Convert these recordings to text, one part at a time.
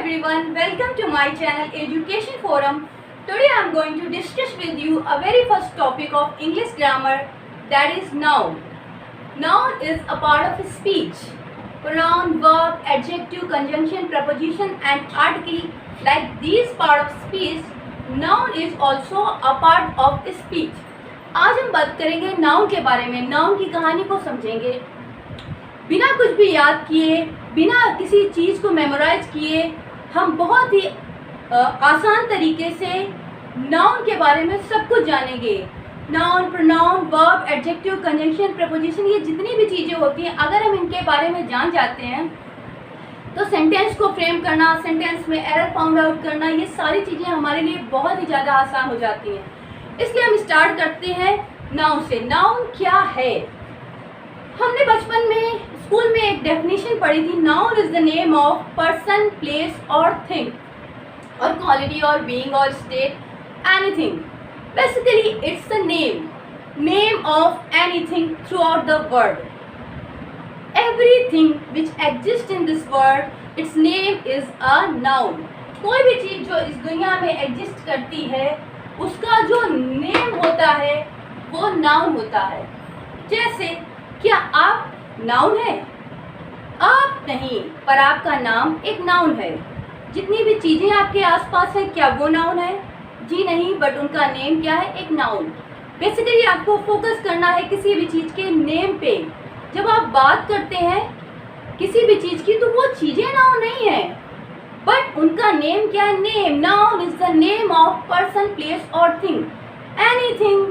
everyone, welcome to my channel Education Forum. Today I am going to discuss with you a very first topic of English grammar, that is noun. Noun is a part of speech. Pronoun, verb, adjective, conjunction, preposition and article, like these part of speech, noun is also a part of speech. आज हम बात करेंगे noun के बारे में, noun की कहानी को समझेंगे। बिना कुछ भी याद किए, बिना किसी चीज़ को मेमोराइज किए, हम बहुत ही आसान तरीके से नाउन के बारे में सब कुछ जानेंगे। Noun, pronoun, verb, adjective, conjunction, preposition, ये जितनी भी चीज़ें होती हैं, अगर हम इनके बारे में जान जाते हैं तो सेंटेंस को फ्रेम करना, सेंटेंस में एरर फाउंड आउट करना, ये सारी चीज़ें हमारे लिए बहुत ही ज़्यादा आसान हो जाती हैं। इसलिए हम स्टार्ट करते हैं नाउन से। नाउन क्या है? हमने बचपन में स्कूल में एक डेफिनेशन पढ़ी थी, noun is the name of person, place और थिंग और क्वालिटी और बीइंग और state, anything. Basically it's the name of anything through out the world. Everything which exist in this world, it's name is a noun. कोई भी चीज़ जो इस दुनिया में एग्जिस्ट करती है, उसका जो नेम होता है वो नाउन होता है। जैसे क्या आप नाउन है? आप नहीं, पर आपका नाम एक नाउन है। जितनी भी चीज़ें आपके आसपास है, क्या वो नाउन है? जी नहीं, बट उनका नेम क्या है? एक नाउन। बेसिकली आपको फोकस करना है किसी भी चीज़ के नेम पे। जब आप बात करते हैं किसी भी चीज़ की, तो वो चीज़ें नाउन नहीं है, बट उनका नेम क्या है? Name. Noun is the name of person, place और thing. Anything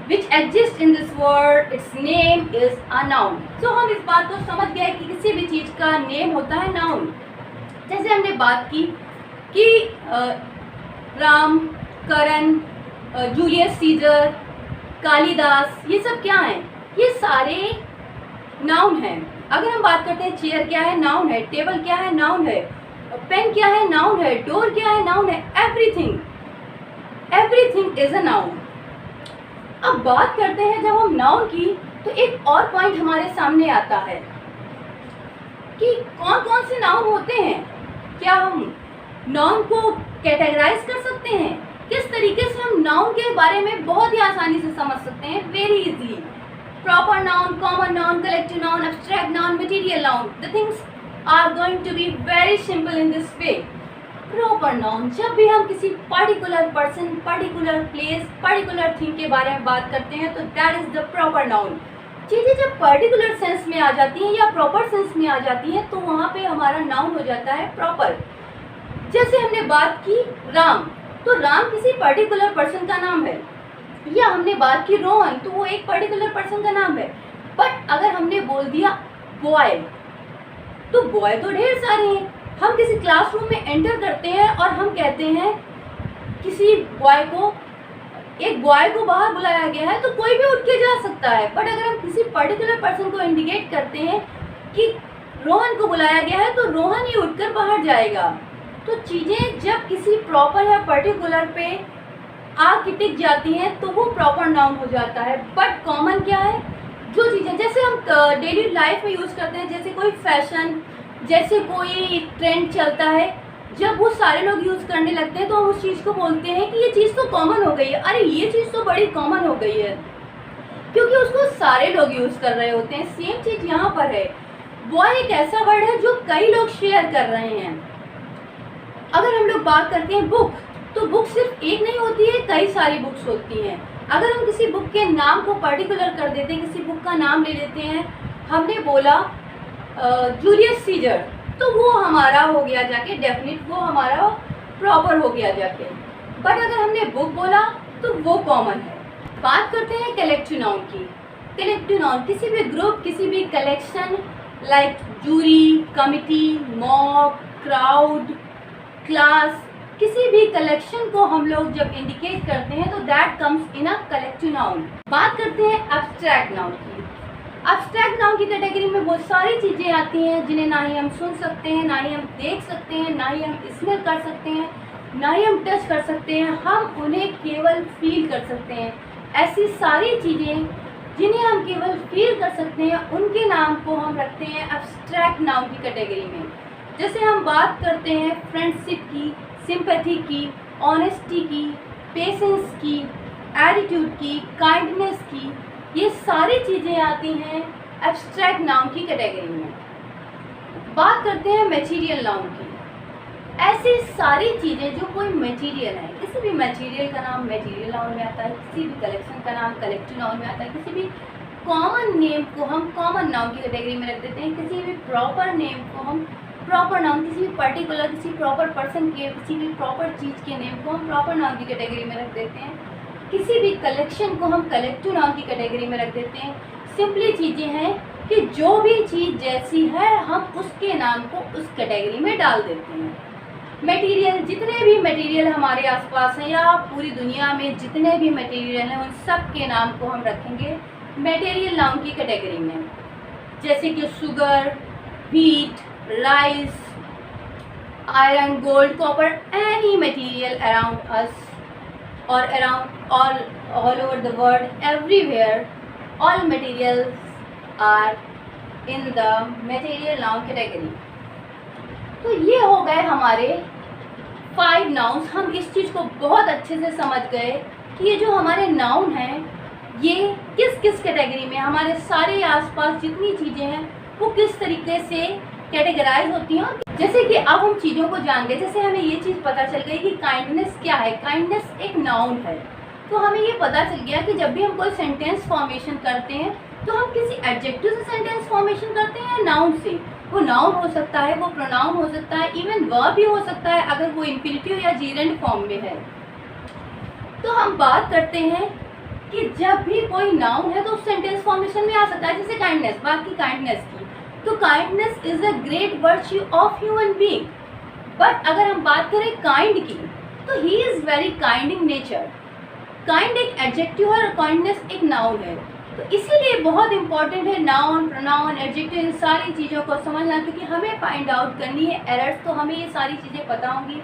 which exists in this world, its name is a noun. So हम इस बात को समझ गए कि किसी भी चीज़ का नेम होता है नाउन। जैसे हमने बात की कि राम, करण, जूलियस सीजर, कालिदास, ये सब क्या हैं? ये सारे नाउन हैं। अगर हम बात करते हैं चेयर क्या है? नाउन है। टेबल क्या है? नाउन है। पेन क्या है? नाउन है। डोर क्या है? नाउन है। Everything is a noun. अब बात करते हैं जब हम नाउन की, तो एक और पॉइंट हमारे सामने आता है कि कौन कौन से नाउन होते हैं। क्या हम नाउन को कैटेगराइज कर सकते हैं? किस तरीके से हम नाउन के बारे में बहुत ही आसानी से समझ सकते हैं? Very easily. Proper noun, common noun, collective noun, abstract noun, material noun. The things are going to be very simple in this way. Proper noun, जब भी हम किसी particular person, particular place, particular thing के बारे में बात करते हैं, तो that is the proper noun. चीज़ें जब पर्टिकुलर सेंस में आ जाती हैं या प्रॉपर सेंस में आ जाती हैं, तो वहाँ पे हमारा नाउन हो जाता है प्रॉपर। जैसे हमने बात की राम, तो राम किसी पर्टिकुलर पर्सन का नाम है। या हमने बात की रोहन, तो वो एक पर्टिकुलर पर्सन का नाम है। बट अगर हमने बोल दिया बॉय, तो बॉय तो ढेर सारे हैं। हम किसी क्लासरूम में एंटर करते हैं और हम कहते हैं किसी बॉय को, एक बॉय को बाहर बुलाया गया है, तो कोई भी उठ के जा सकता है। बट अगर हम किसी पर्टिकुलर पर्सन को इंडिकेट करते हैं कि रोहन को बुलाया गया है, तो रोहन ही उठकर बाहर जाएगा। तो चीज़ें जब किसी प्रॉपर या पर्टिकुलर पे आके टिक जाती हैं, तो वो प्रॉपर नाउन हो जाता है। बट कॉमन क्या है? जो चीज़ें जैसे हम डेली लाइफ में यूज़ करते हैं, जैसे कोई फैशन, जैसे कोई ट्रेंड चलता है, जब वो सारे लोग यूज़ करने लगते हैं, तो हम उस चीज़ को बोलते हैं कि ये चीज़ तो कॉमन हो गई है। अरे ये चीज़ तो बड़ी कॉमन हो गई है, क्योंकि उसको सारे लोग यूज़ कर रहे होते हैं। सेम चीज़ यहाँ पर है। बॉय एक ऐसा वर्ड है जो कई लोग शेयर कर रहे हैं। अगर हम लोग बात करते हैं बुक, तो बुक सिर्फ एक नहीं होती है, कई सारी बुक्स होती हैं। अगर हम किसी बुक के नाम को पर्टिकुलर कर देते हैं, किसी बुक का नाम ले लेते हैं, हमने बोला जूलियस सीजर, तो वो हमारा हो गया जाके डेफिनेट, वो हमारा प्रॉपर हो गया जाके। बट अगर हमने बुक बोला, तो वो कॉमन है। बात करते हैं कलेक्टिव नाउन की। कलेक्टिव नाउन किसी भी ग्रुप, किसी भी collection, like jury, committee, mob, crowd, class, किसी भी कलेक्शन को हम लोग जब इंडिकेट करते हैं, तो that comes in a collective noun. बात करते हैं एब्स्ट्रैक्ट नाउन की। एब्स्ट्रैक्ट नाउन की कैटेगरी में बहुत सारी चीज़ें आती हैं जिन्हें ना ही हम सुन सकते हैं, ना ही हम देख सकते हैं, ना ही हम स्मेल कर सकते हैं, ना ही हम टच कर सकते हैं। हम उन्हें केवल फील कर सकते हैं। ऐसी सारी चीज़ें जिन्हें हम केवल फील कर सकते हैं, उनके नाम को हम रखते हैं एब्स्ट्रैक्ट नाउन की कैटेगरी में। जैसे हम बात करते हैं फ्रेंडशिप की, सिंपैथी की, ऑनेस्टी की, पेशेंस की, एटीट्यूड की, काइंडनेस की, ये सारी चीज़ें आती हैं एब्स्ट्रैक्ट नाउन की कैटेगरी में। बात करते हैं मटेरियल नाउन की। ऐसी सारी चीज़ें जो कोई मटेरियल है, किसी भी मटेरियल का नाम मटेरियल नाउन में आता है, किसी भी कलेक्शन का नाम कलेक्टिव नाउन में आता है, किसी भी कॉमन नेम को हम कॉमन नाउन की कैटेगरी में रख देते हैं, किसी भी प्रॉपर नेम को हम प्रॉपर नाउन, किसी भी पर्टिकुलर किसी प्रॉपर पर्सन के, किसी भी प्रॉपर चीज़ के नेम को हम प्रॉपर नाउन की कैटेगरी में रख देते हैं, किसी भी कलेक्शन को हम कलेक्टिव नाउन की कैटेगरी में रख देते हैं। सिंपली चीज़ें हैं कि जो भी चीज़ जैसी है हम उसके नाम को उस कैटेगरी में डाल देते हैं। मटेरियल, जितने भी मटेरियल हमारे आसपास हैं या पूरी दुनिया में जितने भी मटेरियल हैं उन सब के नाम को हम रखेंगे मटेरियल नाउन की कैटेगरी में। जैसे कि sugar, wheat, rice, iron, gold, copper, any material around us और around all over the world, everywhere, all materials are in the material noun category। तो ये हो गए हमारे 5 नाउन्स। हम इस चीज़ को बहुत अच्छे से समझ गए कि ये जो हमारे नाउन हैं ये किस किस कैटेगरी में, हमारे सारे आसपास जितनी चीज़ें हैं वो किस तरीके से कैटेगराइज होती हैं। जैसे कि अब हम चीज़ों को जान गए, जैसे हमें ये चीज़ पता चल गई कि काइंडनेस क्या है। काइंडनेस एक नाउन है, तो हमें ये पता चल गया कि जब भी हम कोई सेंटेंस फॉर्मेशन करते हैं तो हम किसी एडजेक्टिव से सेंटेंस फॉर्मेशन करते हैं या नाउन से। वो नाउन हो सकता है, वो प्रोनाउन हो सकता है, इवन वर्ब भी हो सकता है अगर वो इन्फिनिटिव या जीरेंड फॉर्म में है। तो हम बात करते हैं कि जब भी कोई नाउन है तो उस सेंटेंस फॉर्मेशन में आ सकता है। जैसे काइंडनेस, बात की काइंडनेस की, तो kindness is a great virtue of human being. But अगर हम बात करें काइंड की, तो he is very kind in nature. Kind एक एडजेक्टिव है और काइंडनेस एक नाउन है, तो इसीलिए बहुत इंपॉर्टेंट है नाउन, प्रोनाउन, एडजेक्टिव, इन सारी चीज़ों को समझना, क्योंकि हमें फाइंड आउट करनी है एरर्स। तो हमें ये सारी चीज़ें पता होंगी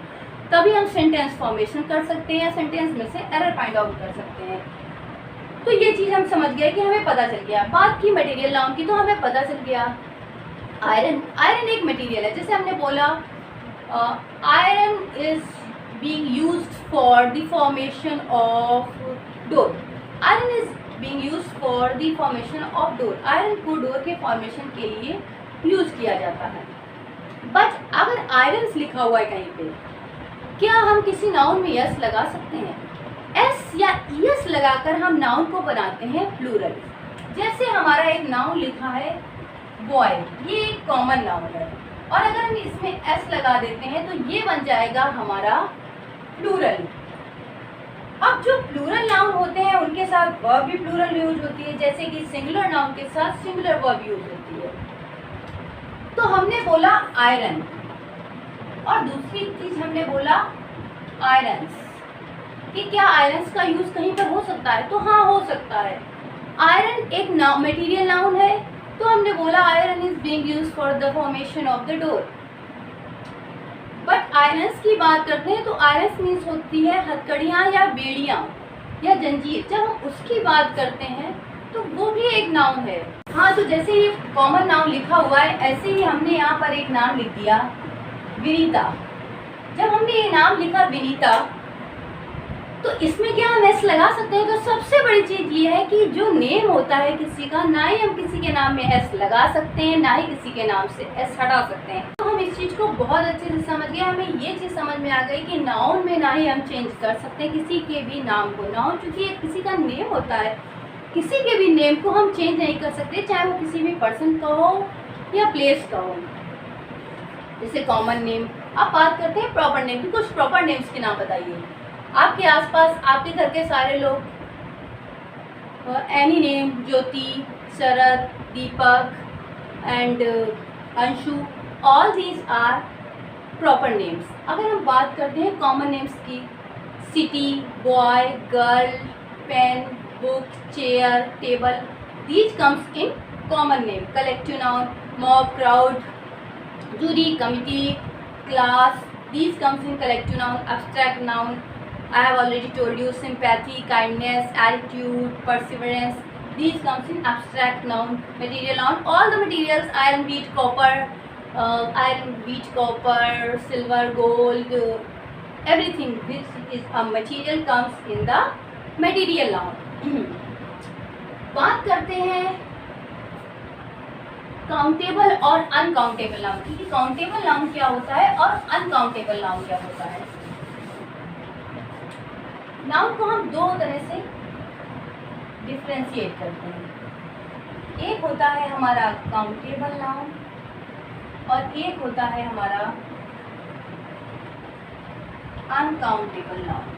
तभी हम सेंटेंस फॉर्मेशन कर सकते हैं या सेंटेंस में से एरर फाइंड आउट कर सकते हैं। तो ये चीज़ हम समझ गए कि हमें पता चल गया। बात की मटेरियल नाउन की, तो हमें पता चल गया आयरन। आयरन एक मटेरियल है। जैसे हमने बोला iron is being used for the formation of door। Iron is being used for the formation of door। Iron को डोर के फॉर्मेशन के लिए यूज किया जाता है। बट अगर आयरन्स लिखा हुआ है कहीं पे, क्या हम किसी नाउन में यस लगा सकते हैं? एस या यस लगाकर हम नाउन को बनाते हैं प्लूरल। जैसे हमारा एक नाउन लिखा है बॉय, ये एक कॉमन नाउन है, और अगर हम इसमें एस लगा देते हैं तो ये बन जाएगा हमारा प्लूरल। अब जो प्लूरल नाउन होते हैं उनके साथ वर्ब भी प्लूरल यूज होती है, जैसे कि सिंगुलर नाउन के साथ सिंगुलर वर्ब यूज होती है। तो हमने बोला आयरन, और दूसरी चीज हमने बोला आयरन्स, कि क्या आयरन्स का यूज कहीं पर हो सकता है? तो हाँ, हो सकता है। आयरन एक मटेरियल नाउन है, तो हमने बोला iron is being used for the formation of the door. But irons की बात करते हैं तो आयरन्स मीन्स होती है हथकड़ियाँ या बेड़ियाँ या जंजीर। जब हम उसकी बात करते हैं तो वो भी एक नाउन है। हाँ, तो जैसे ये कॉमन नाउन लिखा हुआ है, ऐसे ही हमने यहाँ पर एक नाम लिख दिया विनीता। जब हमने ये नाम लिखा विनीता, तो इसमें क्या हम एस लगा सकते हैं? तो सबसे बड़ी चीज़ ये है कि जो नेम होता है किसी का, ना ही हम किसी के नाम में एस लगा सकते हैं, ना ही किसी के नाम से एस हटा सकते हैं। तो हम इस चीज़ को बहुत अच्छे से समझ गए। हमें ये चीज़ समझ में आ गई कि नाउन में ना ही हम चेंज कर सकते किसी के भी नाम को। नाउन चूँकि एक किसी का नेम होता है, किसी के भी नेम को हम चेंज नहीं कर सकते, चाहे वो किसी भी पर्सन का हो या प्लेस का हो। जैसे कॉमन नेम। अब बात करते हैं प्रॉपर नेम की। कुछ प्रॉपर नेम्स के नाम बताइए। आपके आसपास आपके घर के सारे लोग, any name, Jyoti, Sharad, Deepak and Anshu, all these are proper names. अगर हम बात करते हैं कॉमन नेम्स की, city, boy, girl, pen, book, chair, table, these comes in common name. Collective noun, mob, crowd, jury, committee, class, these comes in collective noun. Abstract noun, I have already told you, sympathy, kindness, attitude, perseverance, these comes in abstract noun. Material noun, all the materials, iron, wheat, copper, iron, wheat, copper, silver, gold, everything which is a material comes in the material noun. बात करते हैं countable और uncountable noun की, कि countable noun क्या होता है और अनकाउंटेबल नाउन क्या होता है। नाउन को हम दो तरह से डिफ्रेंशिएट करते हैं। एक होता है हमारा काउंटेबल नाउन और एक होता है हमारा अनकाउंटेबल नाउन।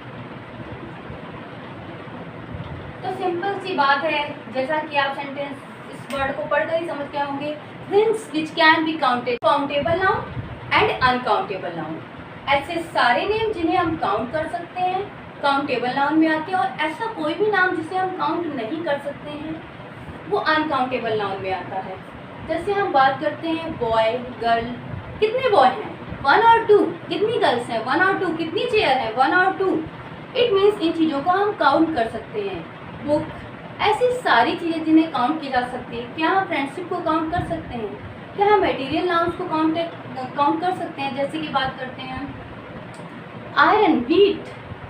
तो सिंपल सी बात है, जैसा कि आप सेंटेंस इस वर्ड को पढ़कर ही समझ गए होंगे, things which can be counted, countable noun and uncountable noun. ऐसे सारे नेम जिन्हें हम काउंट कर सकते हैं काउंटेबल नाउन में आते हैं, और ऐसा कोई भी नाम जिसे हम काउंट नहीं कर सकते हैं वो अनकाउंटेबल नाउन में आता है। जैसे हम बात करते हैं बॉय, गर्ल, कितने बॉय हैं, 1 और 2, कितनी गर्ल्स हैं, 1 और 2, कितनी चेयर है, 1 और 2। इट मीन्स इन चीज़ों को हम काउंट कर सकते हैं। बुक, ऐसी सारी चीज़ें जिन्हें काउंट की जा सकती है। क्या हम फ्रेंडशिप को काउंट कर सकते हैं, क्या हम मटेरियल नाउन्स को काउंट कर सकते हैं। जैसे कि बात करते हैं आयरन, व्हीट,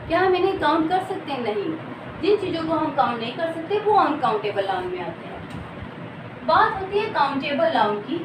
क्या हम इन्हें काउंट कर सकते हैं, नहीं। जिन चीज़ों को हम काउंट नहीं कर सकते वो अनकाउंटेबल नाउन में आते हैं। बात होती है काउंटेबल नाउन की,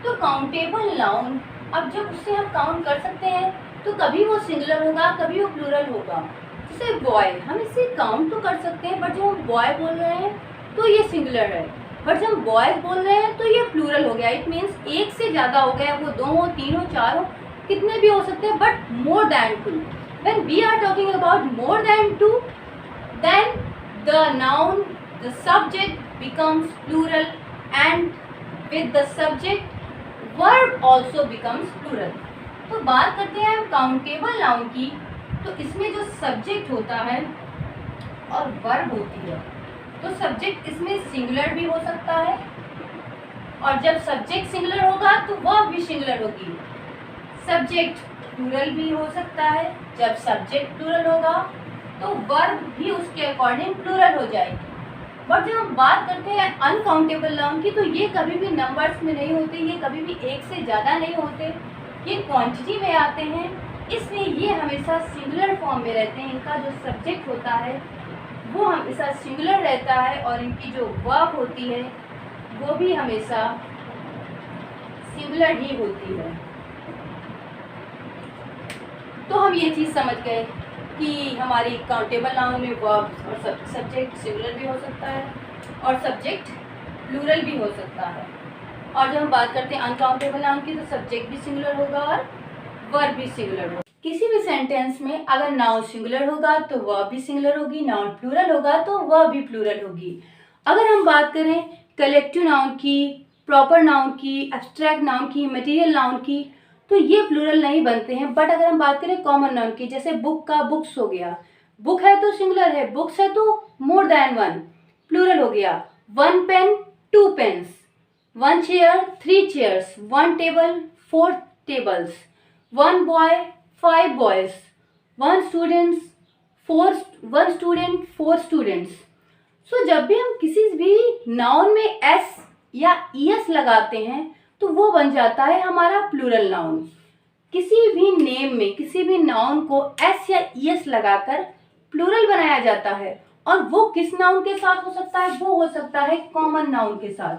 तो काउंटेबल नाउन अब जब उससे हम काउंट कर सकते हैं तो कभी वो सिंगुलर होगा कभी वो प्लूरल होगा। जैसे बॉय, हम इसे काउंट तो कर सकते हैं, बट जब हम बॉय बोल रहे हैं तो ये सिंगुलर है, बट जब हम बॉयज बोल रहे हैं तो ये प्लूरल हो गया। इट मीन्स एक से ज़्यादा हो गया, वो 2 हो, 3 हो, 4 हो, कितने भी हो सकते हैं, but more than 2। When we are talking about more than 2, then the noun, the subject becomes plural, and with the subject, verb also becomes plural. तो बात करते हैं हम काउंटेबल नाउन की, तो इसमें जो सब्जेक्ट होता है और वर्ब होती है, तो सब्जेक्ट इसमें सिंगुलर भी हो सकता है, और जब सब्जेक्ट सिंगुलर होगा तो वर्ब भी सिंगुलर होगी। सब्जेक्ट प्लूरल भी हो सकता है, जब सब्जेक्ट प्लूरल होगा तो वर्ब भी उसके अकॉर्डिंग प्लूरल हो जाएगी। बट जब हम बात करते हैं अनकाउंटेबल नाउन की, तो ये कभी भी नंबर्स में नहीं होते, ये कभी भी एक से ज़्यादा नहीं होते, ये क्वांटिटी में आते हैं, इसलिए ये हमेशा सिंगुलर फॉर्म में रहते हैं। इनका जो सब्जेक्ट होता है वो हमेशा सिंगुलर रहता है, और इनकी जो वर्ब होती है वो भी हमेशा सिंगुलर ही होती है। तो हम ये चीज़ समझ गए कि हमारी काउंटेबल नाउन में वर्ब और सब्जेक्ट सिंगुलर भी हो सकता है और सब्जेक्ट प्लूरल भी हो सकता है। और जब हम बात करते हैं अनकाउंटेबल नाउन की, तो सब्जेक्ट भी सिंगुलर होगा और वर्ब भी सिंगुलर होगा। किसी भी सेंटेंस में अगर नाउन सिंगुलर होगा तो वर्ब भी सिंगुलर होगी, नाउन प्लूरल होगा तो वर्ब भी प्लूरल होगी। अगर हम बात करें कलेक्टिव नाउन की, प्रॉपर नाउन की, एब्स्ट्रैक्ट नाउन की, मटेरियल नाउन की, तो ये प्लूरल नहीं बनते हैं। बट अगर हम बात करें कॉमन नाउन की, जैसे बुक का बुक्स हो गया, बुक है तो सिंगुलर है, बुक्स है तो मोर देन 1, प्लूरल हो गया। 1 pen 2 pens, 1 chair 3 chairs, 1 table 4 tables, 1 boy 5 boys, 1 student 4 students. So जब भी हम किसी भी नाउन में एस या ईएस लगाते हैं तो वो बन जाता है हमारा प्लूरल नाउन। किसी भी नेम में किसी भी नाउन को एस या ईएस लगाकर प्लूरल बनाया जाता है, और वो किस नाउन के साथ हो सकता है, वो हो सकता है कॉमन नाउन के साथ।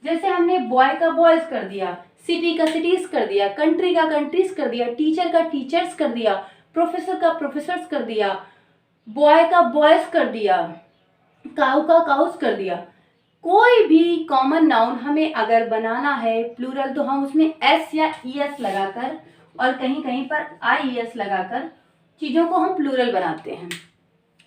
जैसे हमने बॉय का बॉयज कर दिया, सिटी का सिटीज कर दिया, कंट्री का कंट्रीज कर दिया, टीचर का टीचर्स कर दिया, प्रोफेसर का प्रोफेसर्स कर दिया, बॉय का बॉयज कर दिया, काऊ का काउस कर दिया। कोई भी कॉमन नाउन हमें अगर बनाना है प्लूरल, तो हम उसमें एस या ईएस लगाकर और कहीं कहीं पर आईएस लगाकर चीज़ों को हम प्लूरल बनाते हैं।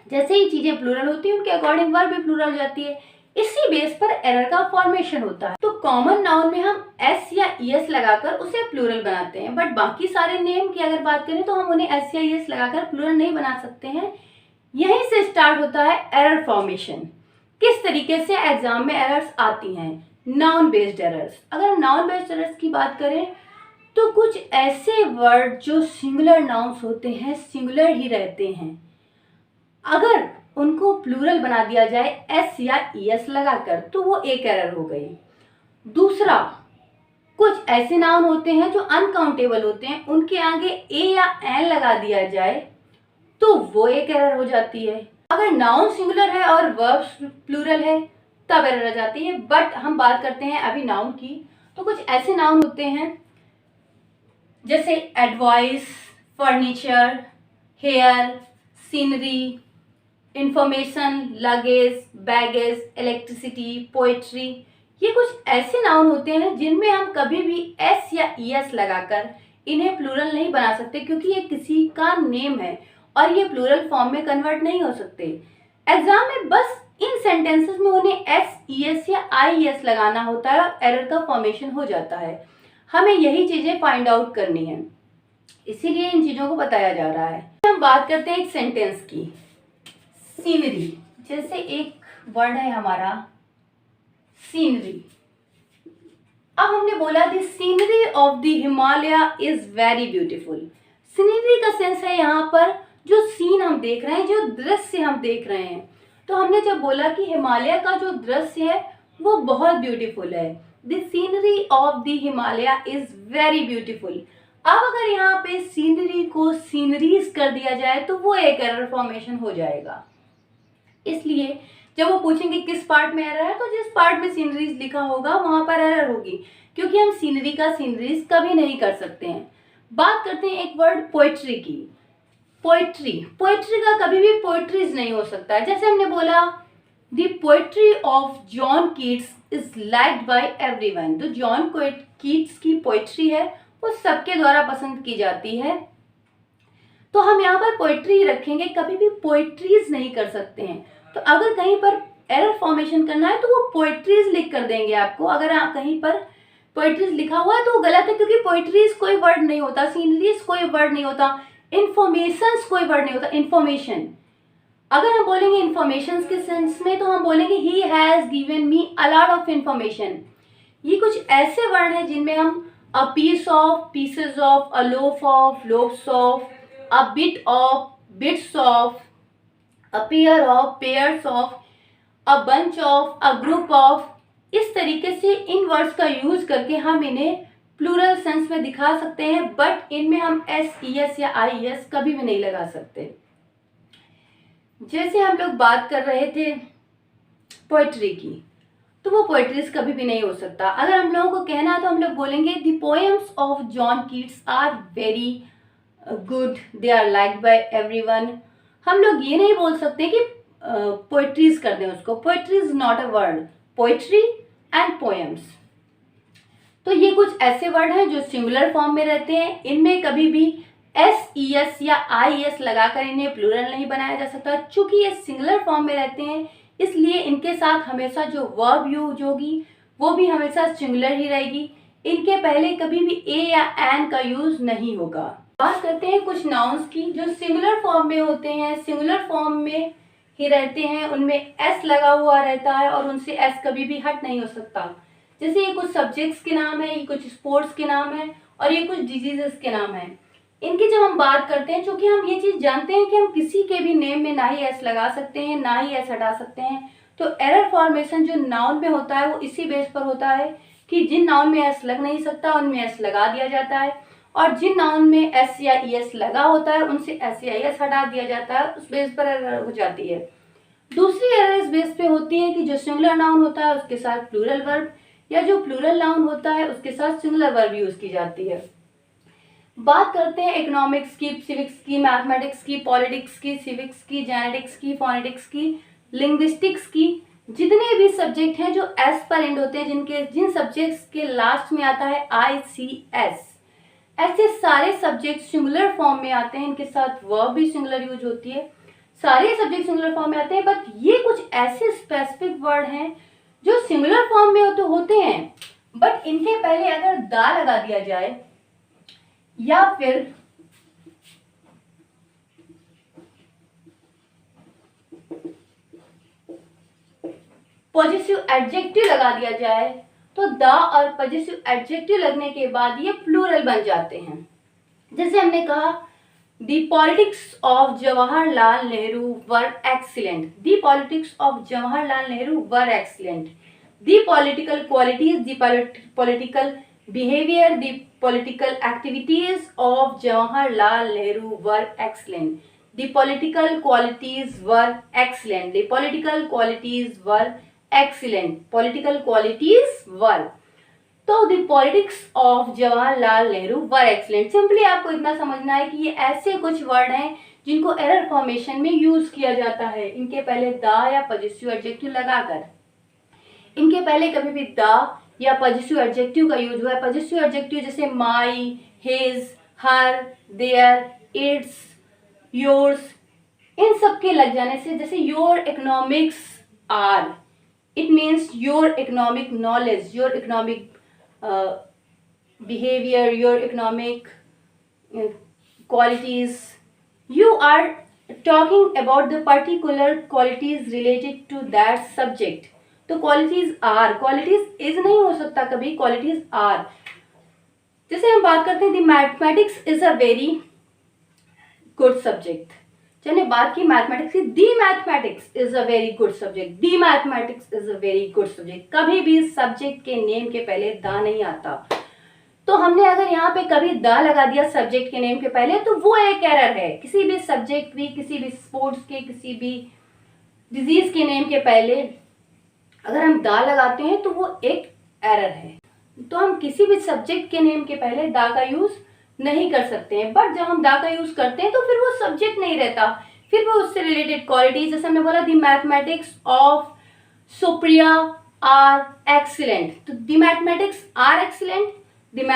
जैसे ही चीज़ें प्लूरल होती हैं उनके अकॉर्डिंग वर्ब भी प्लूरल हो जाती है। इसी बेस पर एरर का फॉर्मेशन होता है। तो कॉमन नाउन में हम एस या ईएस लगाकर उसे प्लूरल बनाते हैं, बट बाकी सारे नेम की अगर बात करें तो हम उन्हें एस या ईएस लगाकर प्लूरल नहीं बना सकते हैं। यहीं से स्टार्ट होता है एरर फॉर्मेशन। किस तरीके से एग्जाम में एरर्स आती हैं, नाउन बेस्ड एरर्स। अगर हम नाउन बेस्ड एरर्स की बात करें तो कुछ ऐसे वर्ड जो सिंगुलर नाउन्स होते हैं, सिंगुलर ही रहते हैं, अगर उनको प्लूरल बना दिया जाए एस या ईएस लगाकर तो वो एक एरर हो गई। दूसरा, कुछ ऐसे नाउन होते हैं जो अनकाउंटेबल होते हैं, उनके आगे ए या एन लगा दिया जाए तो वो एक एरर हो जाती है। अगर नाउन सिंगुलर है और वर्ब प्लूरल है तब एरर आ जाती है। बट हम बात करते हैं अभी नाउन की, तो कुछ ऐसे नाउन होते हैं जैसे advice, furniture, hair, scenery, information, luggage, baggage, electricity, poetry. ये कुछ ऐसे नाउन होते हैं जिनमें हम कभी भी एस या ईएस लगाकर इन्हें प्लूरल नहीं बना सकते, क्योंकि ये किसी का नेम है और ये प्लूरल फॉर्म में कन्वर्ट नहीं हो सकते। एग्जाम में बस इन सेंटेंसेस में उन्हें एस ईएस या आईएस लगाना होता है और एरर का फॉर्मेशन हो जाता है। हमें यही चीजें फाइंड आउट करनी है, इसीलिए इन चीजों को बताया जा रहा है। हम बात करते हैं एक सेंटेंस की, सीनरी। जैसे एक वर्ड है हमारा सीनरी। अब हमने बोला the scenery of the Himalaya is very beautiful. Scenery का सेंस है यहाँ पर जो सीन हम देख रहे हैं, जो दृश्य हम देख रहे हैं। तो हमने जब बोला कि हिमालय का जो दृश्य है वो बहुत ब्यूटीफुल है, the scenery of the Himalaya is very beautiful. अब अगर यहाँ पे सीनरी को सीनरीज कर दिया जाए तो वो एक एरर फॉर्मेशन हो जाएगा। इसलिए जब वो पूछेंगे किस पार्ट में एरर है, तो जिस पार्ट में सीनरीज लिखा होगा वहां पर एरर होगी, क्योंकि हम सीनरी का सीनरीज कभी नहीं कर सकते हैं। बात करते हैं एक वर्ड पोएट्री की। पोएट्री, पोएट्री का कभी भी पोएट्रीज नहीं हो सकता है। जैसे हमने बोला the poetry of John Keats is liked by everyone. तो जॉन कीट्स की पोएट्री है वो सबके द्वारा पसंद की जाती है, तो हम यहाँ पर पोएट्री रखेंगे, कभी भी पोएट्रीज नहीं कर सकते हैं। तो अगर कहीं पर एरर फॉर्मेशन करना है तो वो पोएट्रीज लिख कर देंगे आपको। अगर कहीं पर पोएट्रीज लिखा हुआ है तो वो गलत है, क्योंकि पोएट्रीज कोई वर्ड नहीं होता, सीनरीज कोई वर्ड नहीं होता, इंफॉर्मेशंस कोई वर्ड नहीं होता। इंफॉर्मेशन अगर हम बोलेंगे इंफॉर्मेशन के सेंस में, तो हम बोलेंगे he has given me a lot of information. ये कुछ ऐसे वर्ड हैं जिनमें हम a piece of, pieces of, a loaf of, loafs of, a bit of, bits of, a pair of, pairs of, a bunch of, a group of, इस तरीके से इन words का यूज करके हम इन्हें प्लूरल सेंस में दिखा सकते हैं, बट इनमें हम एस ई एस या आई एस कभी भी नहीं लगा सकते। जैसे हम लोग बात कर रहे थे पोएट्री की, तो वो पोएट्रीज कभी भी नहीं हो सकता। अगर हम लोगों को कहना है तो हम लोग बोलेंगे the poems of John Keats are very good, they are liked by everyone. हम लोग ये नहीं बोल सकते कि पोएट्रीज कर दें उसको। Poetry is not a word, poetry and poems. तो ये कुछ ऐसे वर्ड हैं जो सिंगुलर फॉर्म में रहते हैं, इनमें कभी भी एस ई एस या आई एस लगाकर इन्हें प्लूरल नहीं बनाया जा सकता। चूंकि ये सिंगुलर फॉर्म में रहते हैं, इसलिए इनके साथ हमेशा जो वर्ब यूज होगी वो भी हमेशा सिंगुलर ही रहेगी। इनके पहले कभी भी ए या एन का यूज नहीं होगा। बात करते हैं कुछ नाउन्स की जो सिंगुलर फॉर्म में होते हैं, सिंगुलर फॉर्म में ही रहते हैं, उनमें एस लगा हुआ रहता है और उनसे एस कभी भी हट नहीं हो सकता। जैसे ये कुछ सब्जेक्ट्स के नाम है, ये कुछ स्पोर्ट्स के नाम है और ये कुछ डिजीजेस के नाम है। इनकी जब हम बात करते हैं, चूंकि हम ये चीज जानते हैं कि हम किसी के भी नेम में ना ही एस लगा सकते हैं ना ही एस हटा सकते हैं, तो एरर फॉर्मेशन जो नाउन में होता है वो इसी बेस पर होता है कि जिन नाउन में एस लग नहीं सकता उनमें एस लगा दिया जाता है, और जिन नाउन में एस या ई एस लगा होता है उनसे एस या ई एस हटा दिया जाता है। उस बेस पर एरर हो जाती है। दूसरी एरर इस बेस पे होती है कि जो सिंगुलर नाउन होता है उसके साथ प्लूरल वर्ब, या जो प्लूरल नाउन होता है उसके साथ सिंगुलर वर्ब यूज की जाती है। बात करते हैं इकोनॉमिक्स की, सिविक्स की, मैथमेटिक्स की, पॉलिटिक्स की, सिविक्स की, जेनेटिक्स की, फोनेटिक्स की, लिंग्विस्टिक्स की। जितने भी सब्जेक्ट हैं जो एस पर एंड होते हैं, जिन सब्जेक्ट्स के लास्ट में आता है आई सी एस, ऐसे सारे सब्जेक्ट सिंगुलर फॉर्म में आते हैं। इनके साथ वर्ब भी सिंगुलर यूज होती है। सारे सब्जेक्ट सिंगुलर फॉर्म में आते हैं, बट ये कुछ ऐसे स्पेसिफिक वर्ड हैं जो सिंगुलर फॉर्म में तो होते हैं, बट इनके पहले अगर दा लगा दिया जाए या फिर पॉजिटिव एडजेक्टिव लगा दिया जाए तो द और पॉजिटिव एडजेक्टिव लगने के बाद ये प्लूरल बन जाते हैं। जैसे हमने कहा the politics of Jawaharlal Nehru were excellent, the politics of Jawaharlal Nehru were excellent, the political qualities, the political Behavior, the political activities of Jawaharlal Nehru were excellent. The political qualities were excellent. The political qualities were excellent. Political qualities were. तो the politics of Jawaharlal Nehru were excellent. Simply आपको इतना समझना है कि ये ऐसे कुछ word हैं जिनको एरर फॉर्मेशन में यूज किया जाता है। इनके पहले द या पजेसिव एडजेक्टिव लगाकर, इनके पहले कभी भी द या पजेसिव एडजेक्टिव का यूज हुआ है। पजेसिव एडजेक्टिव जैसे my, his, her, their, its, yours, इन सब के लग जाने से, जैसे your economics are, it means your economic knowledge, your economic behavior, your economic qualities. You are talking about the particular qualities related to that subject. तो qualities are, qualities is नहीं हो सकता कभी, qualities are। जैसे हम बात करते हैं the mathematics is a very good subject। चलिए बात की मैथमेटिक्स की, the mathematics is a very good subject, the mathematics is a very good subject. कभी भी सब्जेक्ट के नेम के पहले द नहीं आता। तो हमने अगर यहाँ पे कभी द लगा दिया सब्जेक्ट के नेम के पहले तो वो एक एरर है। किसी भी सब्जेक्ट भी, किसी भी स्पोर्ट्स के, किसी भी डिजीज के नेम के पहले अगर हम द लगाते हैं तो वो एक एरर है। तो हम किसी भी सब्जेक्ट के नेम के पहले द का यूज नहीं कर सकते हैं। बट जब हम दा का यूज करते हैं तो फिर वो सब्जेक्ट नहीं रहता, फिर वो उससे रिलेटेड क्वालिटीज, जैसे हमने बोला the mathematics of Supriya are excellent, तो the mathematics are excellent, the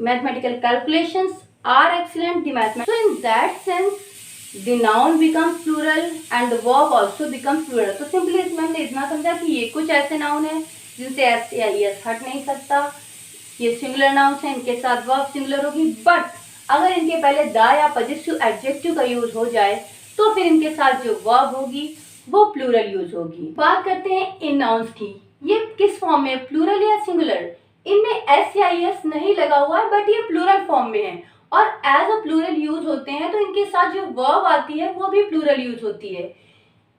mathematical calculations are excellent, the mathematics. So in that sense the noun becomes plural and the verb also becomes plural. तो simply इसमें हमने इतना समझा कि ये कुछ ऐसे नाउन है जिनसे एस या एस हट नहीं सकता, ये सिंगुलर नाउन्स हैं, इनके साथ वर्ब सिंगुलर होगी। बट अगर इनके पहले द या पजेसिव एडजेक्टिव का यूज हो जाए तो फिर इनके साथ जो वर्ब होगी वो प्लूरल यूज होगी। बात करते हैं इन नाउन्स की, ये किस फॉर्म में, प्लूरल या सिंगुलर। इनमें एस या एस नहीं लगा हुआ है बट ये प्लूरल फॉर्म में है और एज अ प्लूरल यूज होते हैं, तो इनके साथ जो वर्ब आती है वो भी प्लूरल यूज होती है।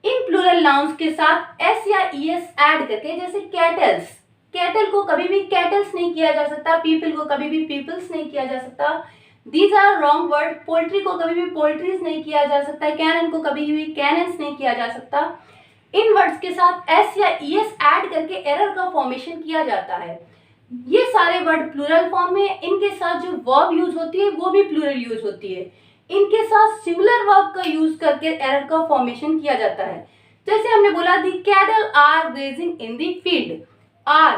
इन प्लूरल नाउन्स के साथ एस या एस ऐड करके, जैसे कैटल्स, कैटल को कभी भी कैटल्स नहीं किया जा सकता, पीपल को कभी भी पीपल्स नहीं किया जा सकता, these are wrong word. Poultry को कभी भी पोल्ट्रीज नहीं किया जा सकता, कैनन को कभी भी कैनन्स नहीं किया जा सकता। इन वर्ड्स के साथ एस या एस ऐड करके एरर का फॉर्मेशन किया जाता है। ये सारे वर्ड प्लूरल फॉर्म में, इनके साथ जो वर्ब यूज होती है वो भी प्लूरल यूज होती है। इनके साथ सिंगुलर वर्ब का यूज करके एरर का फॉर्मेशन किया जाता है। जैसे हमने बोला the cattle are grazing in the field, are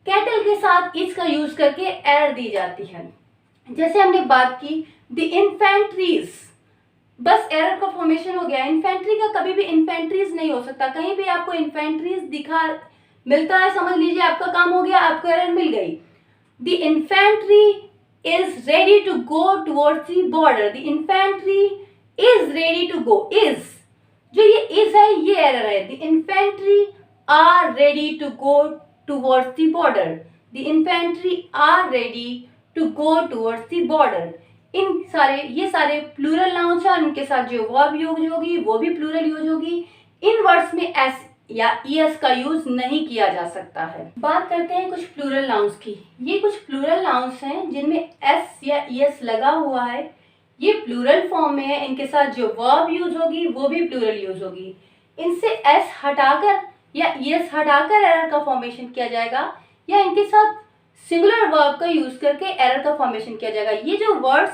cattle के साथ इस का यूज करके एरर दी जाती है। जैसे हमने बात की द इन्फेंट्रीज, बस एरर का फॉर्मेशन हो गया। इन्फेंट्री का कभी भी इन्फेंट्रीज नहीं हो सकता, कहीं भी आपको इन्फेंट्रीज दिखा मिलता है समझ लीजिए आपका काम हो गया, आपको एरर मिल गई। The infantry is ready to go towards the border, the infantry is ready to go, is जो ये इज है ये एरर है। The infantry are ready to go towards the border, the infantry are ready to go towards the border। ये सारे plural nouns हैं, इनके साथ जो वर्ब यूज होगी वो भी प्लूरल यूज होगी। इन वर्ड्स में एस या ईएस का यूज नहीं किया जा सकता है। बात करते हैं कुछ प्लूरल नाउन्स की। ये कुछ प्लूरल नाउन्स हैं जिनमें एस या ईएस लगा हुआ है, ये प्लूरल फॉर्म में है, इनके साथ जो वर्ब यूज होगी वो भी प्लूरल यूज होगी। इनसे एस हटाकर या एस हटाकर एरर का फॉर्मेशन किया जाएगा, या इनके साथ सिंगुलर वर्ब का यूज करके एरर का फॉर्मेशन किया जाएगा। ये जो words,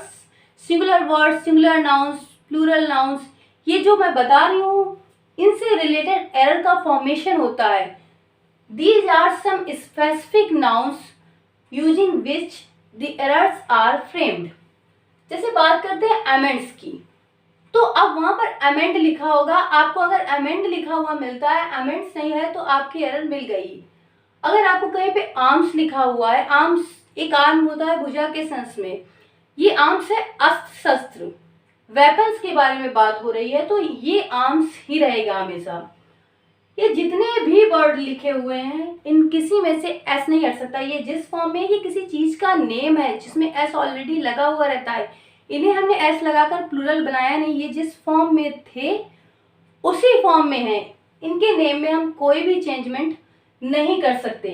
singular nouns, plural nouns, ये जो मैं बता रही हूँ इनसे रिलेटेड एरर का फॉर्मेशन होता है। These are some specific nouns using which the errors are framed. जैसे बात करते हैं अमेंड्स की, तो अब वहां पर अमेंड लिखा होगा, आपको अगर अमेंड लिखा हुआ मिलता है, अमेंड्स नहीं है तो आपकी एरर मिल गई। अगर आपको कहीं पे आर्म्स लिखा हुआ है, आर्म्स एक आर्म होता है भुजा के सेंस में, ये आर्म्स है अस्त्र शस्त्र, वेपन्स के बारे में बात हो रही है तो ये आर्म्स ही रहेगा हमेशा। ये जितने भी वर्ड लिखे हुए हैं इन किसी में से एस नहीं हट सकता। ये जिस फॉर्म में, ये किसी चीज का नेम है जिसमें एस ऑलरेडी लगा हुआ रहता है, इन्हें हमने एस लगाकर प्लूरल बनाया नहीं, ये जिस फॉर्म में थे उसी फॉर्म में है, इनके नेम में हम कोई भी चेंजमेंट नहीं कर सकते।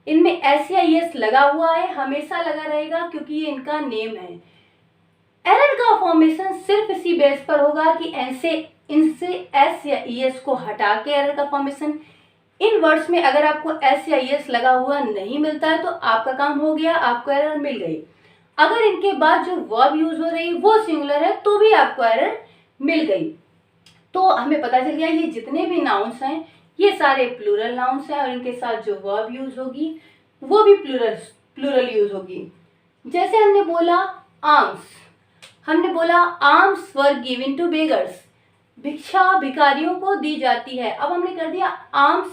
इनमें एस या एस लगा हुआ है, हमेशा लगा रहेगा क्योंकि ये इनका नेम है। एरर का फॉर्मेशन सिर्फ इसी बेस पर होगा कि इनसे एस या एस को हटा के एरर का फॉर्मेशन। इन वर्ड्स में अगर आपको एस या एस लगा हुआ नहीं मिलता है तो आपका काम हो गया, आपको एरर मिल गई। अगर इनके बाद जो वर्ब यूज हो रही है वो सिंगुलर है तो भी आपको एरर मिल गई। तो हमें पता चल गया ये जितने भी नाउन्स हैं ये सारे प्लूरल नाउन्स हैं और इनके साथ जो वर्ब यूज होगी वो भी प्लूरल यूज होगी। जैसे हमने बोला आर्म्स, हमने बोला arms were given to beggars, भिक्षा भिखारियों को दी जाती है। अब हमने कर दिया आर्म्स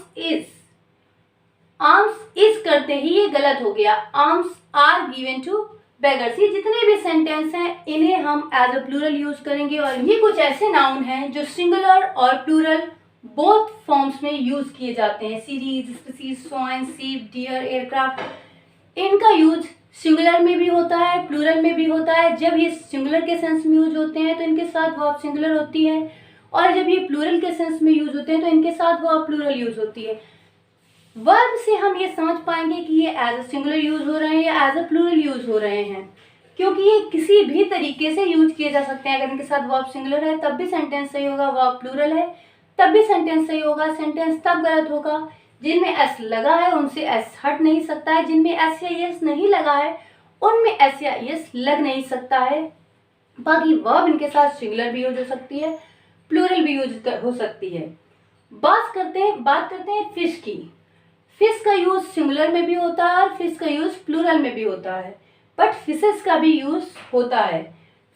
इज करते ही ये गलत हो गया, arms are given to beggars. ये जितने भी सेंटेंस हैं इन्हें हम एज अ प्लूरल यूज करेंगे और ये कुछ ऐसे नाउन हैं जो सिंगुलर और प्लूरल बोथ फॉर्म्स में यूज किए जाते हैं। सीरीज, स्पीसीज, स्वाइन, सीप, डियर, एयरक्राफ्ट। इनका यूज सिंगुलर में भी होता है, प्लूरल में भी होता है। जब ये सिंगुलर के सेंस में यूज होते हैं तो इनके साथ वर्ब सिंगुलर होती है और जब ये प्लूरल के सेंस में यूज होते हैं तो इनके साथ वर्ब प्लूरल यूज होती है। वर्ब से हम ये समझ पाएंगे कि ये एज अ सिंगुलर यूज हो रहे हैं या एज अ प्लूरल यूज हो रहे हैं, क्योंकि ये किसी भी तरीके से यूज किए जा सकते हैं। अगर इनके साथ वर्ब सिंगुलर है तब भी सेंटेंस सही होगा, वर्ब प्लूरल है तब भी सेंटेंस सही होगा। सेंटेंस तब गलत होगा जिनमें एस लगा है उनसे एस हट नहीं सकता है, जिनमें एस या एस नहीं लगा है उनमें एस या एस लग नहीं सकता है। बाकी वर्ब इनके साथ सिंगुलर भी यूज हो सकती है, प्लूरल भी यूज हो सकती है। बात करते हैं फिश की। फिश का यूज सिंगुलर में भी होता है और फिश का यूज प्लूरल में भी होता है, बट फिशेस का भी यूज होता है।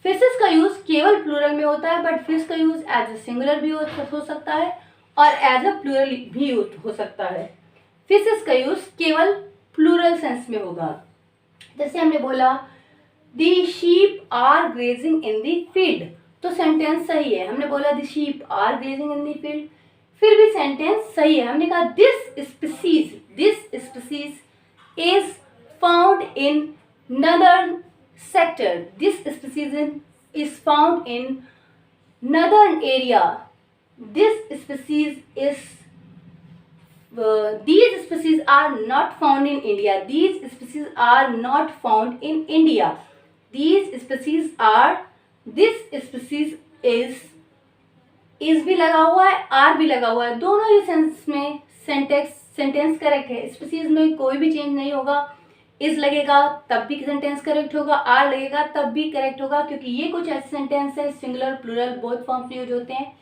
फिशेस का यूज केवल प्लूरल में होता है, बट फिश का यूज एज ए सिंगुलर भी हो सकता है और एज अ प्लूरल भी यूज हो सकता है। फिशेस का यूज केवल प्लूरल सेंस में होगा। जैसे हमने बोला the sheep are grazing in the field, तो सेंटेंस सही है। हमने बोला the sheep are grazing in the field, फिर भी सेंटेंस सही है। हमने कहा this species is found in northern sector, this species is found in northern area, this species is these species are not found in India, these species are not found in India, these species are, this species is भी लगा हुआ है, are भी लगा हुआ है, दोनों ही sense में सेंटेंस करेक्ट है। स्पीसीज में कोई भी चेंज नहीं होगा, इज लगेगा तब भी सेंटेंस करेक्ट होगा, आर लगेगा तब भी करेक्ट होगा, क्योंकि ये कुछ ऐसे सेंटेंस है सिंगुलर प्लूरल बोथ फॉर्म्स में यूज होते हैं,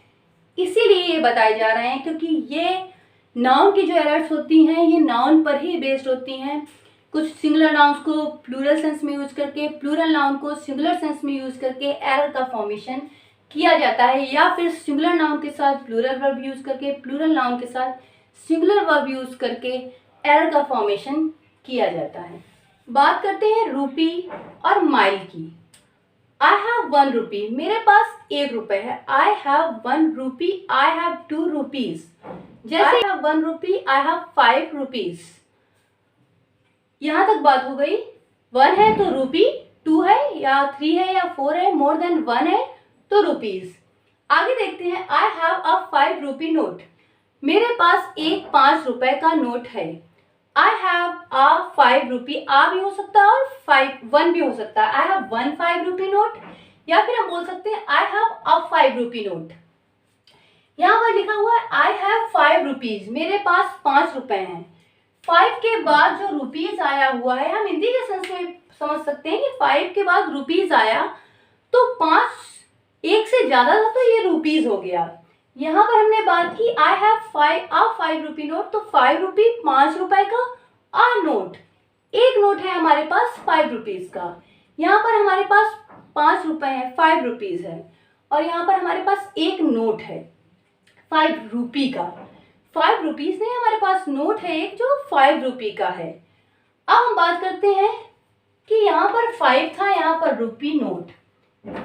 इसीलिए ये बताए जा रहे हैं। क्योंकि ये नाउन की जो एरर्स होती हैं ये नाउन पर ही बेस्ड होती हैं। कुछ सिंगुलर नाउन्स को प्लूरल सेंस में यूज करके, प्लूरल नाउन को सिंगुलर सेंस में यूज करके एरर का फॉर्मेशन किया जाता है, या फिर सिंगुलर नाउन के साथ प्लूरल वर्ब यूज करके, प्लूरल नाउन के साथ सिंगुलर वर्ब यूज करके एरर का फॉर्मेशन किया जाता है। बात करते हैं रूपी और माइल की। I have 1 rupee, मेरे पास 1 रुपए है। I have 1 rupee, I have 2 rupees। जैसे I have 1 rupee, I have 5 rupees। यहाँ तक बात हो गई। 1 है तो रूपी, 2 है या 3 है या 4 है, मोर देन 1 है तो रुपीज। आगे देखते हैं I have a 5 rupee note, मेरे पास एक 5 रुपए का नोट है। I have a 5 rupee, आ भी हो सकता है और 1 भी हो सकता है। I have 1 5 rupee note, या फिर हम बोल सकते हैं I have a 5 rupee note। यहाँ पर लिखा हुआ है I have 5 rupees, मेरे पास 5 रुपए हैं। 5 के बाद जो रुपीज आया हुआ है, हम हिंदी के सेंस में समझ सकते हैं कि 5 के बाद रुपीज आया तो 5 एक से ज्यादा था तो ये रुपीज हो गया। यहाँ पर हमने बात की I have 5 रुपी नोट, तो 5 रुपी 5 रुपए का आ नोट, एक नोट है हमारे पास 5 रुपीज का। यहाँ पर हमारे पास 5 रुपए है, 5 रुपीज है, और यहाँ पर हमारे पास एक नोट है 5 रुपी का। 5 रुपीज नहीं, हमारे पास नोट है एक जो 5 रुपी का है। अब हम बात करते हैं कि यहाँ पर 5 था, यहाँ पर रुपी नोट,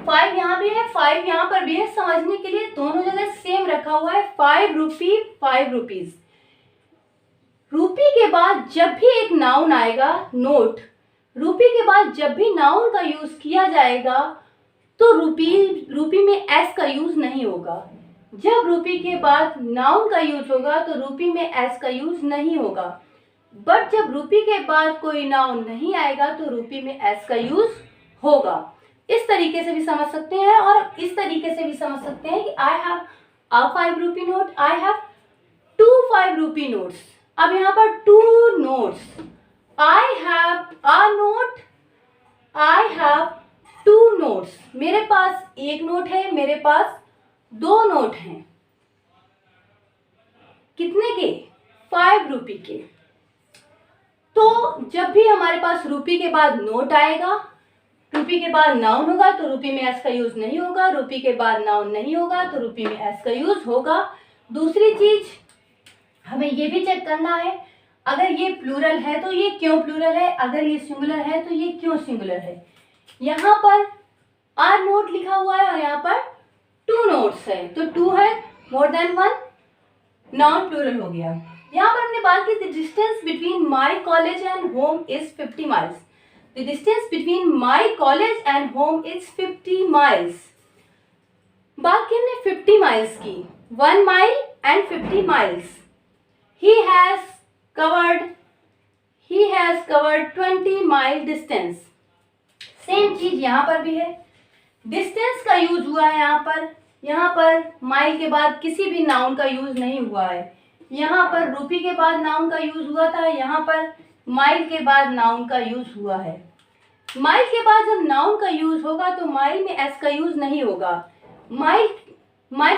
5 यहाँ भी है 5 यहाँ पर भी है, समझने के लिए दोनों जगह सेम रखा हुआ है 5 रुपी 5 रुपीज। रूपी के बाद जब भी एक नाउन आएगा नोट, रूपी के बाद जब भी नाउन का यूज किया जाएगा तो रूपी में एस का यूज नहीं होगा। जब रूपी के बाद नाउन का यूज होगा तो रूपी में एस का यूज नहीं होगा। बट जब रूपी के बाद कोई नाउन नहीं आएगा तो रूपी में एस का यूज होगा। इस तरीके से भी समझ सकते हैं और इस तरीके से भी समझ सकते हैं कि I have a 5 rupee note, I have 2 5 rupee notes. अब यहाँ पर 2 notes, I have a note, I have 2 notes. मेरे पास एक नोट है, मेरे पास 2 नोट हैं। कितने के? 5 रुपी के। तो जब भी हमारे पास रुपी के बाद नोट आएगा, रुपी के बाद नाउन होगा तो रुपी में एस का यूज नहीं होगा, रुपी के बाद नाउन नहीं होगा तो रुपी में एस का यूज होगा। दूसरी चीज हमें ये भी चेक करना है, अगर ये प्लूरल है तो ये क्यों प्लूरल है, अगर ये सिंगुलर है तो ये क्यों सिंगुलर है। यहाँ पर आर नोट लिखा हुआ है और यहाँ पर 2 नोट्स है, तो 2 है, मोर देन 1, नाउन प्लूरल हो गया। यहाँ पर हमने बात की, the distance between my college and home is 50 miles. The distance between my college and home is 50 miles. बात की हमने 50 माइल्स की, 1 mile and 50 miles. He has covered 20 mile distance. Same चीज यहाँ पर भी है, डिस्टेंस का यूज हुआ है यहाँ पर माइल के बाद किसी भी नाउन का यूज नहीं हुआ है। यहाँ पर रुपी के बाद नाउन का यूज हुआ था, यहाँ पर माइल के बाद नाउन का यूज हुआ है। माइल के बाद जब नाउन का यूज होगा तो माइल में एस का यूज नहीं होगा। माइल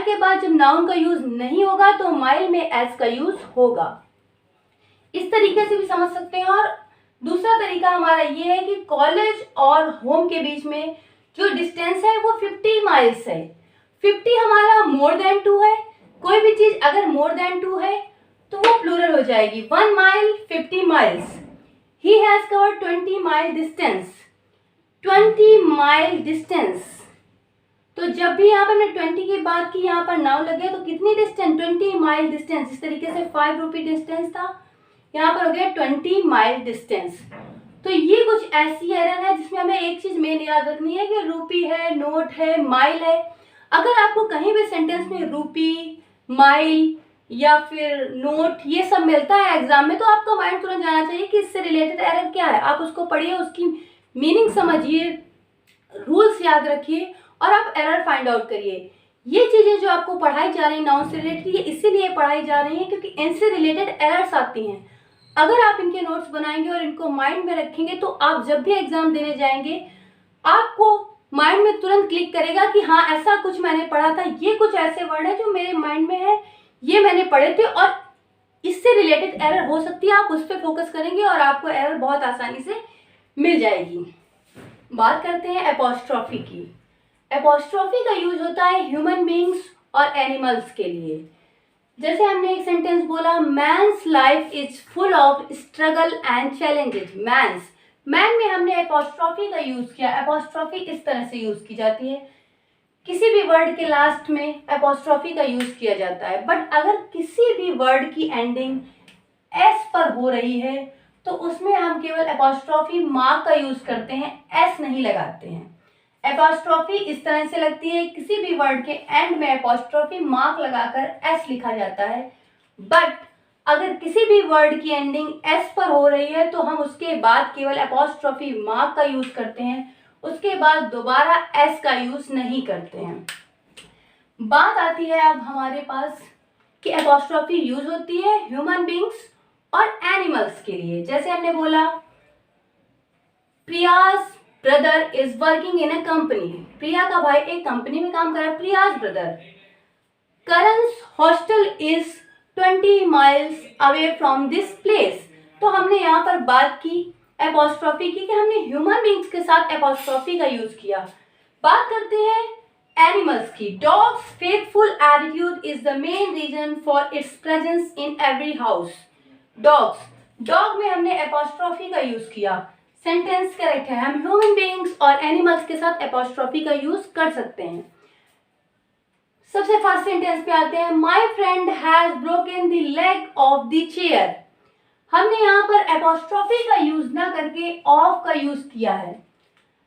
के बाद जब नाउन का यूज नहीं होगा तो माइल में एस का यूज होगा। इस तरीके से भी समझ सकते हैं। और दूसरा तरीका हमारा ये है कि कॉलेज और होम के बीच में जो डिस्टेंस है वो 50 माइल्स है। 50 हमारा मोर देन 2 है, कोई भी चीज अगर मोर देन 2 है तो वो प्लूरल हो जाएगी, 1 mile 50 miles. He has covered 20 mile distance, 20 mile distance. तो जब भी यहाँ पर मैं 20 की बात की, यहाँ पर नाउन लग गया तो कितनी डिस्टेंस, 20 माइल डिस्टेंस। इस तरीके से 5 रुपी डिस्टेंस था, यहाँ पर हो गया 20 माइल डिस्टेंस। तो ये कुछ ऐसी एरर है जिसमें हमें एक चीज मेन याद रखनी है कि रुपी है, नोट है, माइल है। अगर आपको कहीं भी सेंटेंस में रुपी, माइल या फिर नोट ये सब मिलता है एग्जाम में, तो आपका माइंड तुरंत जाना चाहिए कि इससे रिलेटेड एरर क्या है। आप उसको पढ़िए, उसकी मीनिंग समझिए, रूल्स याद रखिए और आप एरर फाइंड आउट करिए। ये चीजें जो आपको पढ़ाई जा रही है नाउन से रिलेटेड, ये इसीलिए पढ़ाई जा रही है क्योंकि इनसे रिलेटेड एरर्स आती हैं। अगर आप इनके नोट्स बनाएंगे और इनको माइंड में रखेंगे तो आप जब भी एग्जाम देने जाएंगे आपको माइंड में तुरंत क्लिक करेगा कि हाँ ऐसा कुछ मैंने पढ़ा था, ये कुछ ऐसे वर्ड है जो मेरे माइंड में है, ये मैंने पढ़े थे और इससे रिलेटेड एरर हो सकती है। आप उस पर फोकस करेंगे और आपको एरर बहुत आसानी से मिल जाएगी। बात करते हैं एपोस्ट्रॉफी की। एपोस्ट्रॉफी का यूज होता है ह्यूमन बीइंग्स और एनिमल्स के लिए। जैसे हमने एक सेंटेंस बोला, man's life is full of struggle and challenges. Man में हमने एपोस्ट्रॉफी का यूज किया। एपोस्ट्रॉफी इस तरह से यूज की जाती है, किसी भी वर्ड के लास्ट में एपोस्ट्रॉफी का यूज किया जाता है। बट अगर किसी भी वर्ड की एंडिंग एस पर हो रही है तो उसमें हम केवल एपोस्ट्रॉफी मार्क का यूज करते हैं, एस नहीं लगाते हैं। एपोस्ट्रॉफी इस तरह से लगती है, किसी भी वर्ड के एंड में एपोस्ट्रॉफी मार्क लगाकर एस लिखा जाता है। बट अगर किसी भी वर्ड की एंडिंग एस पर हो रही है तो हम उसके बाद केवल एपोस्ट्रॉफी मार्क का यूज करते हैं, उसके बाद दोबारा एस का यूज नहीं करते हैं। बात आती है अब हमारे पास कि एपोस्ट्रॉफी यूज होती है ह्यूमन बीइंग्स और एनिमल्स के लिए। जैसे हमने बोला, Priya's brother is working in a company. Priya का भाई एक कंपनी में काम कर रहा है, Priya's brother. Karan's hostel is 20 miles away from this place. तो हमने यहाँ पर बात की एपोस्ट्रॉफी की कि हमने ह्यूमन बीइंग्स के साथ एपोस्ट्रॉफी का यूज किया। बात करते हैं एनिमल्स की। Dog's faithful attitude is the main reason for its presence in every house. Dog में हमने एपोस्ट्रॉफी का यूज किया। सेंटेंस करेक्ट है, हम ह्यूमन बीइंग्स और एनिमल्स के साथ एपोस्ट्रॉफी का यूज कर सकते हैं। सबसे फर्स्ट सेंटेंस पे आते हैं, my friend has broken the leg of the chair. हमने यहाँ पर एपोस्ट्रॉफी का यूज ना करके ऑफ का यूज किया है।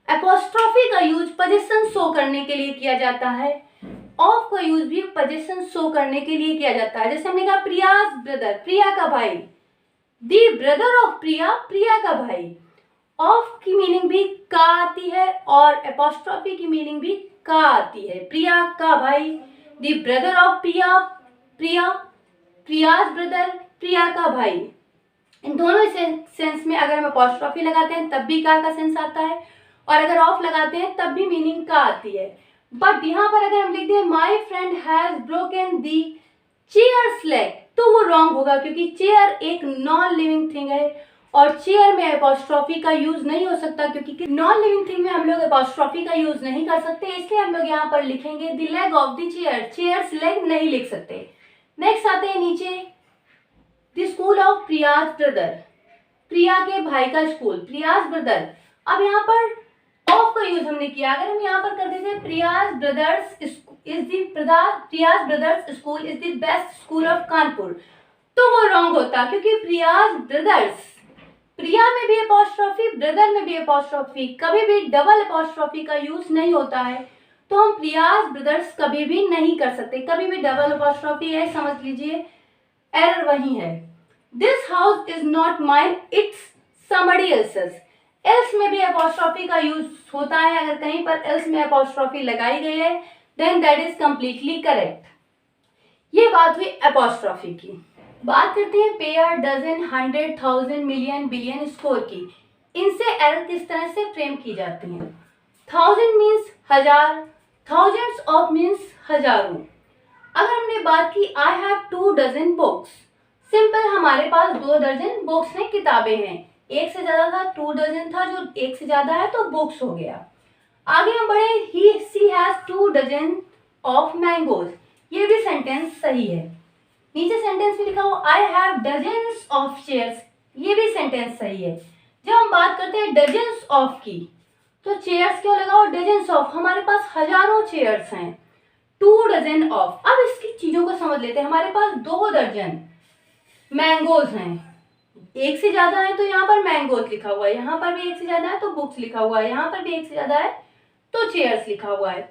एपोस्ट्रॉफी का यूज पोजीशन शो करने के लिए किया जाता है, ऑफ का यूज भी पोजीशन शो करने के लिए किया जाता है। जैसे हमने कहा प्रियाज ब्रदर, प्रिया का भाई। दी ब्रदर ऑफ प्रिया, प्रिया का भाई। ऑफ की मीनिंग भी का आती है और एपोस्ट्रॉफी की मीनिंग भी का आती है। प्रिया का भाई, the brother of Priya, Priya, Priya's brother, Priya का भाई। इन दोनों सेंस में अगर हम एपोस्ट्रॉफी लगाते हैं तब भी का सेंस आता है, और अगर ऑफ लगाते हैं तब भी मीनिंग का आती है। बट यहाँ पर अगर हम लिख दें my friend has broken the chairs leg, तो वो रॉन्ग होगा, क्योंकि चेयर एक नॉन लिविंग थिंग है और चेयर में एपोस्ट्रॉफी का यूज नहीं हो सकता, क्योंकि नॉन लिविंग थिंग में हम लोग एपोस्ट्रॉफी का यूज नहीं कर सकते, इसलिए हम लोग यहाँ पर लिखेंगे the leg of the chair, chair's leg नहीं लिख सकते। नेक्स्ट आते हैं नीचे, the school of Priya's brother, Priya के भाई का स्कूल, प्रियाज ब्रदर। अब यहाँ पर ऑफ का यूज हमने किया, अगर हम यहाँ पर कर देते Priya's brothers Priya's brothers school is the best school of Kanpur, तो वो रॉन्ग होता, क्योंकि प्रियाज ब्रदर्स, प्रिया में भी एपोस्ट्रॉफी, ब्रदर में भी एपोस्ट्रॉफी, कभी भी डबल एपोस्ट्रॉफी का यूज नहीं होता है, तो हम प्रियाज ब्रदर्स कभी भी नहीं कर सकते, कभी भी डबल एपोस्ट्रॉफी है, समझ लीजिए एरर वही है। This house is not mine, it's somebody else's, else में भी एपोस्ट्रॉफी का यूज होता है, अगर कहीं पर एल्स में एपोस्ट्रॉफी लगाई गई है then that is completely correct. ये बात हुई एपोस्ट्रॉफी की। बात करते हैं pair, dozen, 100, 1000, million, billion, score की। इनसे एरर किस तरह से फ्रेम की जाती है। 1000 मीन्स हजार, थाउजेंड्स ऑफ मीन्स हजारों। अगर हमने बात की I have 2 dozen books, simple हमारे पास 2 दर्जन बुक्स हैं, किताबें हैं, एक से ज्यादा था 2 डजन था, जो एक से ज्यादा है तो बुक्स हो गया। आगे हम बढ़े, ही सी हैज 2 डजन ऑफ मैंगोज, ये भी सेंटेंस सही है। नीचे सेंटेंस में लिखा हो I have dozens of chairs, ये भी सेंटेंस सही है। जब हम बात करते हैं डजन्स ऑफ की, तो चेयर्स क्यों लगाओ, डजन्स ऑफ, हमारे पास हजारों चेयर्स हैं, 2 डजन ऑफ। अब इसकी चीजों को समझ लेते हैं, हमारे पास 2 दर्जन मैंगोज हैं, एक से ज्यादा है तो यहाँ पर मैंगोज लिखा हुआ है, यहाँ पर भी एक से ज्यादा है तो बुक्स लिखा हुआ है, यहाँ पर भी एक से ज्यादा है तो चेयर्स लिखा हुआ है।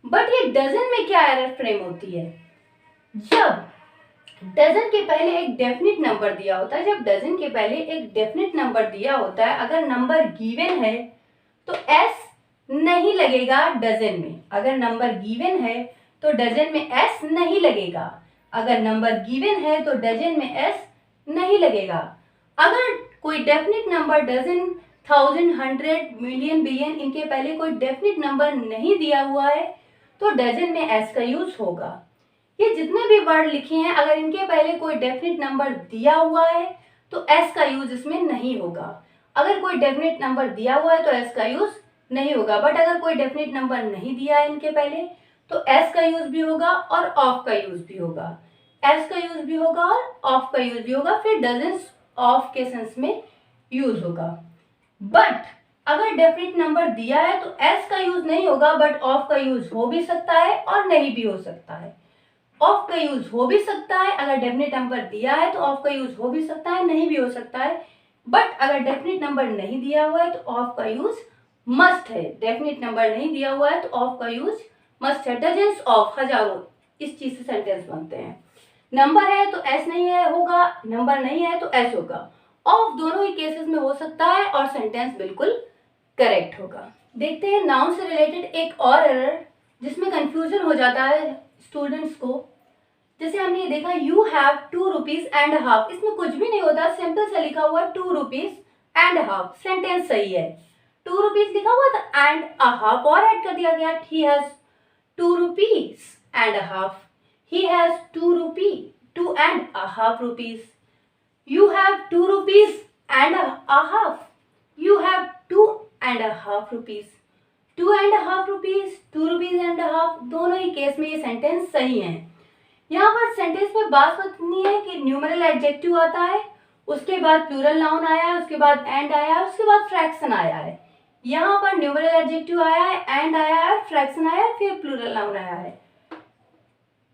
बट ये डजन में क्या एरर फ्रेम होती है, जब डजन के पहले एक डेफिनिट नंबर दिया होता है, जब डजन के पहले एक डेफिनिट नंबर दिया होता है, अगर नंबर गिवन है तो एस नहीं लगेगा डजन में, अगर नंबर गिवन है तो डजन में एस नहीं लगेगा, अगर नंबर गिवन है तो डजन में एस नहीं लगेगा। अगर कोई definite number dozen, 1000, 100, million, billion, इनके पहले कोई डेफिनिट नंबर नहीं दिया हुआ है तो डजन में एस का यूज होगा। ये जितने भी वर्ड लिखे हैं, अगर इनके पहले कोई डेफिनिट नंबर दिया हुआ है तो एस का यूज इसमें नहीं होगा, अगर कोई डेफिनिट नंबर दिया हुआ है तो एस का यूज नहीं होगा। बट अगर कोई डेफिनिट नंबर नहीं दिया है इनके पहले तो एस का यूज भी होगा और ऑफ का यूज भी होगा, एस का यूज भी होगा और ऑफ का यूज भी होगा, फिर डजन्स ऑफ के सेंस में यूज होगा। बट अगर डेफिनिट नंबर दिया है तो एस का यूज नहीं होगा, बट ऑफ का यूज हो भी सकता है और नहीं भी हो सकता है। ऑफ का यूज हो भी सकता है, अगर डेफिनिट नंबर दिया है तो ऑफ का यूज हो भी सकता है, नहीं भी हो सकता है। बट अगर डेफिनिट नंबर नहीं दिया हुआ है तो ऑफ का यूज मस्ट है, डेफिनिट नंबर नहीं दिया हुआ है तो ऑफ का यूज मस्ट है। डजन्स ऑफ, हजारों, इस चीज से सेंटेंस बनते हैं। नंबर है तो एस नहीं है होगा, नंबर नहीं है तो एस होगा। ऑफ दोनों ही केसेस में हो सकता है और सेंटेंस बिल्कुल करेक्ट होगा। देखते हैं नाउन से रिलेटेड एक और एरर जिसमें कंफ्यूजन हो जाता है स्टूडेंट्स को। जैसे हमने ये देखा you have 2 rupees and half, इसमें कुछ भी नहीं होता, सिंपल से लिखा हुआ 2 रुपीज एंड हाफ, सेंटेंस सही है। 2 रुपीज लिखा हुआ था एंड अ हाफ और ऐड कर दिया गया, he has 2 rupees and a half, he has 2 and a half rupees, you have 2 rupees and a half, you have 2 and a half rupees, 2 and a half rupees, 2 rupees and a half, दोनों ही case में ये sentence सही हैं। यहाँ पर sentence में बात सुननी है कि न्यूमरल एडजेक्टिव आता है, उसके बाद प्लूरल नाउन आया है, उसके बाद एंड आया है, उसके बाद फ्रैक्शन आया है। यहाँ पर न्यूमरल एडजेक्टिव आया है, एंड आया है, फ्रैक्शन आया है, फिर प्लूरल नाउन आया है।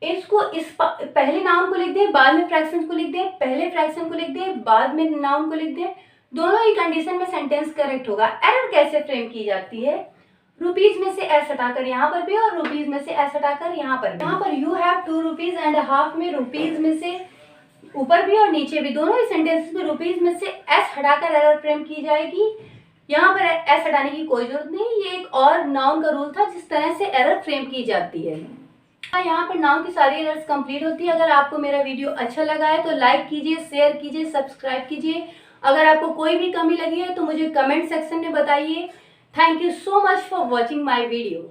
इसको पहले नाउन को लिख दे, बाद में फ्रैक्शन को लिख दे, पहले फ्रैक्शन को लिख दे, बाद में नाउन को लिख दे, दोनों ही कंडीशन में सेंटेंस करेक्ट होगा। एरर कैसे फ्रेम की जाती है, रुपीज में से एस हटाकर यहाँ पर भी और रुपीज में से एस हटाकर यहाँ पर भी। यहाँ पर you have 2 rupees and half में रुपीज में से ऊपर भी और नीचे भी दोनों ही सेंटेंसेस में रुपीज में से एस हटाकर एरर फ्रेम की जाएगी। यहाँ पर एस हटाने की कोई जरूरत नहीं, ये एक और नाउन का रूल था जिस तरह से एरर फ्रेम की जाती है। यहाँ पर नाउन की सारी एरर्स कंप्लीट होती है। अगर आपको मेरा वीडियो अच्छा लगा है तो लाइक कीजिए, शेयर कीजिए, सब्सक्राइब कीजिए। अगर आपको कोई भी कमी लगी है तो मुझे कमेंट सेक्शन में बताइए। Thank you so much for watching my video.